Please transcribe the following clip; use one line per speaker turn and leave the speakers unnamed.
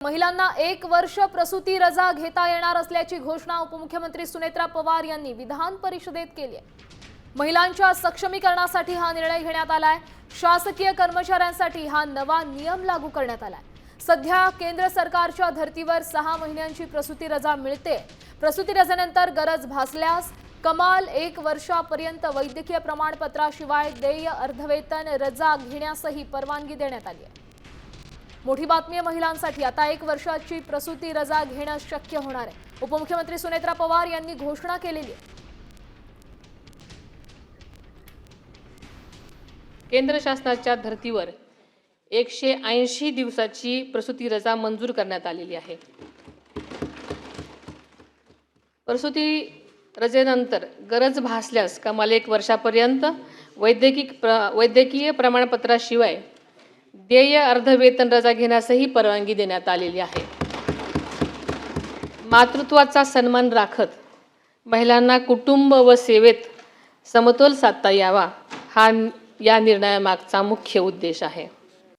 महिलांना 1 वर्ष प्रसूती रजा घेता येणार असल्याची घोषणा उपमुख्यमंत्री सुनेत्रा पवार यांनी विधान परिषदेत केली आहे। महिलांच्या सक्षमीकरणासाठी हा निर्णय घेण्यात आलाय। शासकीय कर्मचाऱ्यांसाठी हा नवा नियम लागू करण्यात आलाय। सध्या केंद्र सरकारच्या धर्तीवर 6 महिन्यांची प्रसूती रजा मिळते। प्रसूती रजेनंतर गरज भासल्यास कमाल 1 वर्षापर्यंत वैद्यकीय प्रमाणपत्राशिवाय देय अर्धवेतन रजा घेण्यासही परवानगी देण्यात आली आहे। मोठी बातमी आहे महिलांसाठी, आता 1 वर्षाची प्रसूती रजा घेणं शक्य होणार आहे। उपमुख्यमंत्री सुनेत्रा पवार यांनी घोषणा केलेली आहे।
केंद्र शासनाच्या धर्तीवर 180 दिवसाची प्रसूती रजा मंजूर करण्यात आलेली आहे। प्रसूती रजेनंतर गरज भासल्यास कमाल 1 वर्षापर्यंत वैद्यकीय प्रमाणपत्राशिवाय देय अर्धवेतन रजा घेण्यासही परवानगी देण्यात आलेली आहे। मातृत्वाचा सन्मान राखत महिलांना कुटुंब व सेवेत समतोल साधता यावा हा या निर्णयामागचा मुख्य उद्देश आहे।